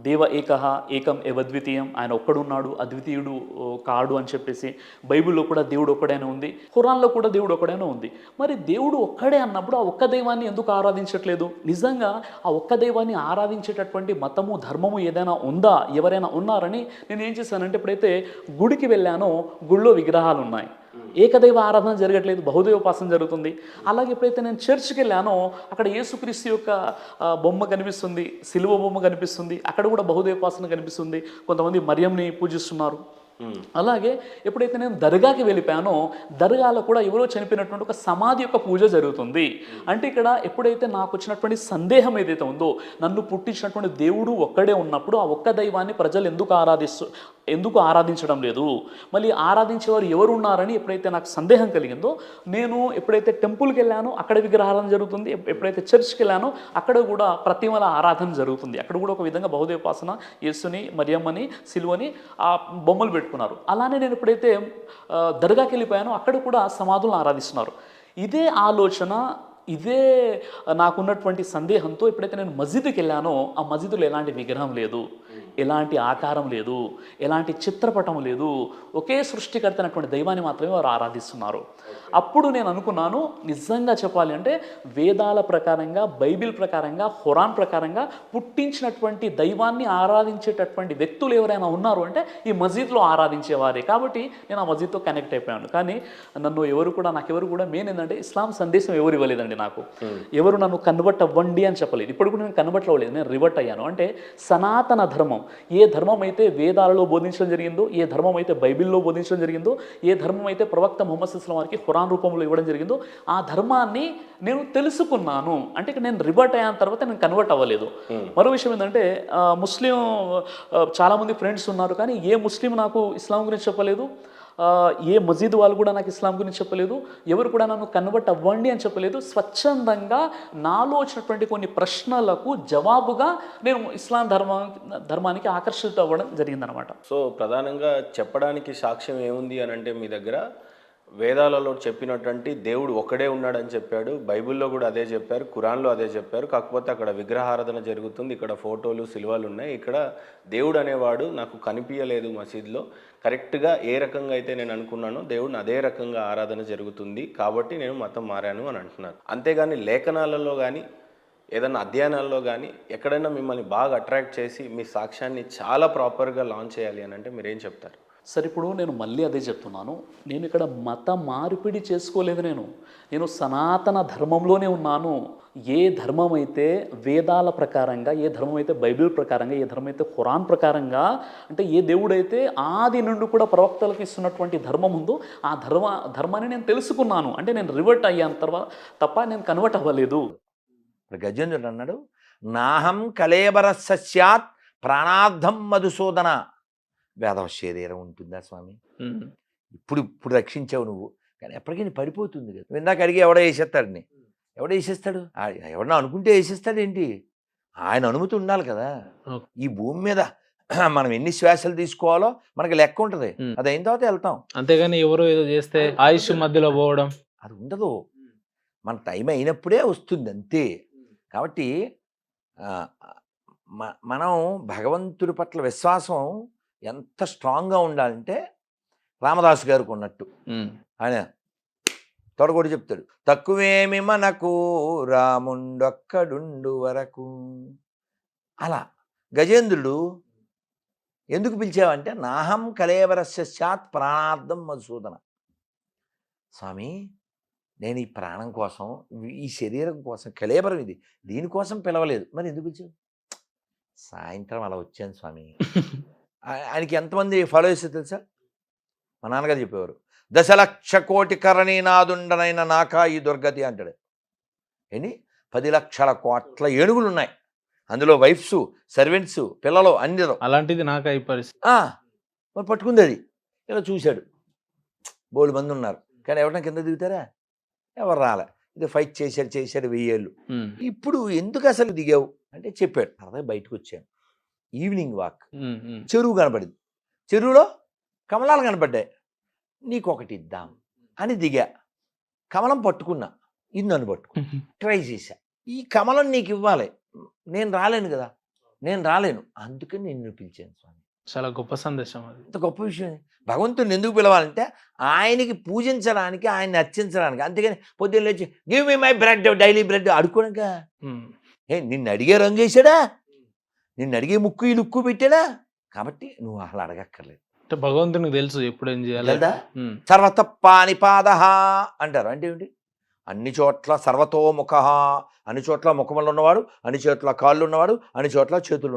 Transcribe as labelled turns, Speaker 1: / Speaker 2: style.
Speaker 1: దేవ ఏకహ ఏకం ఏవద్వితీయం, ఆయన ఒక్కడున్నాడు, అద్వితీయుడు కాడు అని చెప్పేసి బైబిల్లో కూడా దేవుడు ఒక్కడైనా ఉంది, ఖురాన్లో కూడా దేవుడు ఒక్కడైనా ఉంది. మరి దేవుడు ఒక్కడే అన్నప్పుడు ఆ ఒక్క దైవాన్ని ఎందుకు ఆరాధించట్లేదు? నిజంగా ఆ ఒక్క దైవాన్ని ఆరాధించేటటువంటి మతము ధర్మము ఏదైనా ఉందా, ఎవరైనా ఉన్నారని నేను ఏం చేశానంటే, ఎప్పుడైతే గుడికి వెళ్ళానో గుళ్ళో విగ్రహాలు ఉన్నాయి, ఏకదైవ ఆరాధన జరగట్లేదు, బహుదైవోపాసన జరుగుతుంది. అలాగే ఎప్పుడైతే నేను చర్చ్కి వెళ్ళానో అక్కడ యేసుక్రీస్తు యొక్క బొమ్మ కనిపిస్తుంది, సిలువ బొమ్మ కనిపిస్తుంది, అక్కడ కూడా బహుదైవోపాసన కనిపిస్తుంది, కొంతమంది మరియంని పూజిస్తున్నారు. అలాగే ఎప్పుడైతే నేను దర్గాకి వెళ్ళిపోయానో దర్గాలో కూడా ఎవరో చనిపోయినటువంటి ఒక సమాధి యొక్క పూజ జరుగుతుంది. అంటే ఇక్కడ ఎప్పుడైతే నాకు వచ్చినటువంటి సందేహం ఏదైతే ఉందో, నన్ను పుట్టించినటువంటి దేవుడు ఒక్కడే ఉన్నప్పుడు ఆ ఒక్క దైవాన్ని ప్రజలు ఎందుకు ఆరాధించడం లేదు, మళ్ళీ ఆరాధించేవారు ఎవరు ఉన్నారని ఎప్పుడైతే నాకు సందేహం కలిగిందో, నేను ఎప్పుడైతే టెంపుల్కి వెళ్ళానో అక్కడ విగ్రహారాధన జరుగుతుంది, ఎప్పుడైతే చర్చ్కి వెళ్ళానో అక్కడ కూడా ప్రతిమల ఆరాధన జరుగుతుంది. అక్కడ కూడా ఒక విధంగా బహుదైవోపాసన, యేసుని మరియమ్మని సిలువని ఆ బొమ్మలు పెట్టుకున్నారు. అలానే నేను ఎప్పుడైతే దర్గాకి వెళ్ళిపోయానో అక్కడ కూడా సమాధులను ఆరాధిస్తున్నారు. ఇదే ఆలోచన, ఇదే నాకున్నటువంటి సందేహంతో ఎప్పుడైతే నేను మస్జిద్కి వెళ్ళానో ఆ మస్జిద్లో ఎలాంటి విగ్రహం లేదు, ఎలాంటి ఆకారం లేదు, ఎలాంటి చిత్రపటం లేదు, ఒకే సృష్టికర్త అయినటువంటి దైవాన్ని మాత్రమే వారు ఆరాధిస్తున్నారు. అప్పుడు నేను అనుకున్నాను, నిజంగా చెప్పాలి అంటే వేదాల ప్రకారంగా, బైబిల్ ప్రకారంగా, ఖురాన్ ప్రకారంగా పుట్టించినటువంటి దైవాన్ని ఆరాధించేటటువంటి వ్యక్తులు ఎవరైనా ఉన్నారు అంటే ఈ మస్జిద్లో ఆరాధించేవారే. కాబట్టి నేను ఆ మస్జిద్తో కనెక్ట్ అయిపోయాను. కానీ నాకెవరు కూడా మెయిన్ ఏంటంటే ఇస్లాం సందేశం ఎవరు ఇవ్వలేదండి. నాకు ఎవరు నన్ను కన్వర్ట్ అవ్వండి అని చెప్పలేదు. ఇప్పుడు కూడా నేను కన్వర్ట్ అవ్వలేదు, నేను రివర్ట్ అయ్యాను. అంటే సనాతన ధర్మం, ఏ ధర్మం అయితే వేదాలలో బోధించడం జరిగిందో, ఏ ధర్మం అయితే బైబిల్లో బోధించడం జరిగిందో, ఏ ధర్మం అయితే ప్రవక్త ముహమ్మద్ సల్లల్లాహు అలైహి వసల్లం వారికి ఖురాన్ రూపంలో ఇవ్వడం జరిగిందో ఆ ధర్మాన్ని నేను తెలుసుకున్నాను. అంటే నేను రివర్ట్ అయిన తర్వాత నేను కన్వర్ట్ అవ్వలేదు. మరో విషయం ఏంటంటే ముస్లిం చాలామంది ఫ్రెండ్స్ ఉన్నారు, కానీ ఏ ముస్లిం నాకు ఇస్లాం గురించి చెప్పలేదు, ఏ మస్జిద్ వాళ్ళు కూడా నాకు ఇస్లాం గురించి చెప్పలేదు, ఎవరు కూడా నన్ను కన్వర్ట్ అవ్వండి అని చెప్పలేదు. స్వచ్ఛందంగా నాలో వచ్చినటువంటి కొన్ని ప్రశ్నలకు జవాబుగా నేను ఇస్లాం ధర్మానికి ఆకర్షిత అవ్వడం జరిగిందనమాట.
Speaker 2: సో ప్రధానంగా చెప్పడానికి సాక్ష్యం ఏముంది అని అంటే, మీ దగ్గర వేదాలలో చెప్పినటువంటి దేవుడు ఒకడే ఉన్నాడని చెప్పాడు, బైబిల్లో కూడా అదే చెప్పారు, ఖురాన్లో అదే చెప్పారు. కాకపోతే అక్కడ విగ్రహారాధన జరుగుతుంది, ఇక్కడ ఫోటోలు సిలువలు ఉన్నాయి, ఇక్కడ దేవుడు అనేవాడు నాకు కనిపించలేదు మసీద్లో. కరెక్ట్గా ఏ రకంగా అయితే నేను అనుకున్నానో దేవుడిని అదే రకంగా ఆరాధన జరుగుతుంది, కాబట్టి నేను మతం మారాను అని అంటున్నారు. అంతేగాని లేఖనాలలో కానీ ఏదైనా అధ్యయనాల్లో కానీ ఎక్కడైనా మిమ్మల్ని బాగా అట్రాక్ట్ చేసి మీ సాక్ష్యాన్ని చాలా ప్రాపర్గా లాంచ్ చేయాలి అని అంటే మీరేం చెప్తారు?
Speaker 1: సరే, ఇప్పుడు నేను మళ్ళీ అదే చెప్తున్నాను, నేను ఇక్కడ మత మార్పిడి చేసుకోలేదు, నేను సనాతన ధర్మంలోనే ఉన్నాను. ఏ ధర్మం అయితే వేదాల ప్రకారంగా, ఏ ధర్మం అయితే బైబిల్ ప్రకారంగా, ఏ ధర్మం అయితే ఖురాన్ ప్రకారంగా, అంటే ఏ దేవుడైతే ఆది నుండి కూడా ప్రవక్తలకు ఇస్తున్నటువంటి ధర్మం ఉందో ఆ ధర్మాన్ని నేను తెలుసుకున్నాను. అంటే నేను రివర్ట్ అయ్యాను తర్వాత తప్ప నేను కన్వర్ట్ అవ్వలేదు.
Speaker 3: గజేంద్రుడు అన్నాడు, నాహం కలేబర సస్యాత్ ప్రాణార్థం మధుసూదన. వేదవ శరీరం ఉంటుందా స్వామి? ఇప్పుడు రక్షించావు నువ్వు, కానీ ఎప్పటికీ పడిపోతుంది కదా. నువ్వు ఇందాక అడిగి ఎవడో వేసేస్తాడని, ఎవడో వేసేస్తాడు? ఎవడన్నా అనుకుంటే వేసేస్తాడు ఏంటి? ఆయన అనుమతి ఉండాలి కదా. ఈ భూమి మీద మనం ఎన్ని శ్వాసలు తీసుకోవాలో మనకి లెక్క ఉంటుంది, అది అయిన తర్వాత వెళ్తాం.
Speaker 4: అంతేగాని ఎవరు ఏదో చేస్తే ఆయుష్ మధ్యలో పోవడం
Speaker 3: అది ఉండదు. మన టైం అయినప్పుడే వస్తుంది అంతే. కాబట్టి మనం భగవంతుడి పట్ల విశ్వాసం ఎంత స్ట్రాంగ్గా ఉండాలంటే రామదాసు గారికి ఉన్నట్టు ఆయన తొడగొడి చెప్తాడు, తక్కువేమి మనకు రాముండొక్కడుండు వరకు. అలా గజేంద్రుడు ఎందుకు పిలిచావంటే, నాహం కలేవరస్య స్యాత్ ప్రాణార్థం మధుసూదన. స్వామి, నేను ఈ ప్రాణం కోసం, ఈ శరీరం కోసం, కలేబరం ఇది, దీనికోసం పిలవలేదు, మరి ఎందుకు పిలిచావు? సాయంత్రం అలా వచ్చాను స్వామి. ఆయనకి ఎంతమంది ఫాలోవర్స్ తెలుసా? మా నాన్నగారు చెప్పేవారు, 10,00,00,000 కరణీనాదుండనైన నాకా ఈ దుర్గతి అంటాడు. ఏంటి, 10,00,00,000 ఏనుగులు ఉన్నాయి, అందులో వైఫ్స్, సర్వెంట్స్, పిల్లలు, అందరూ.
Speaker 4: అలాంటిది నాకు అయి పరిస్థితి.
Speaker 3: మరి పట్టుకుంది అది. ఇలా చూశాడు, బోల్డ్ మంది ఉన్నారు, కానీ ఎవరైనా కింద దిగుతారా? ఎవరు రాలే. ఇది ఫైట్ చేశాడు 1000 ఏళ్ళు. ఇప్పుడు ఎందుకు అసలు దిగావు అంటే చెప్పాడు, అదే బయటకు వచ్చాను, ఈవినింగ్ వాక్, చెరువు కనపడింది, చెరువులో కమలాలు కనపడ్డాయి, నీకు ఒకటి ఇద్దాం అని దిగా. కమలం పట్టుకున్నా, ఇది నన్ను పట్టుకున్నా, ట్రై చేశా, ఈ కమలం నీకు ఇవ్వాలి, నేను రాలేను కదా, నేను రాలేను, అందుకని నిన్ను పిలిచాను స్వామి.
Speaker 4: చాలా గొప్ప సందేశం అది.
Speaker 3: ఇంత గొప్ప విషయం. భగవంతుడిని ఎందుకు పిలవాలంటే ఆయనకి పూజించడానికి, ఆయన్ని అర్చించడానికి. అంతేగాని పొద్దున్న లేచి give me my bread, daily bread అడుకోనక.
Speaker 4: ఉమ్.
Speaker 3: నిన్ను అడిగే రంగు వేసాడా, నిన్ను అడిగే ముక్కు ఈ లుక్కు పెట్టాడా, కాబట్టి నువ్వు అసలు అడగక్కర్లేదు.
Speaker 4: అంటే భగవంతునికి తెలుసు ఎప్పుడు ఏం చేయాలి.
Speaker 3: తెలుదా?
Speaker 4: ఉమ్.
Speaker 3: సర్వతప్పానిపాద అంటారు. అంటే ఏమిటి? అన్ని చోట్ల సర్వతోముఖ, అన్ని చోట్ల ముఖములు ఉన్నవాడు, అన్ని చోట్ల కాళ్ళు ఉన్నవాడు, అన్ని చోట్ల చేతులు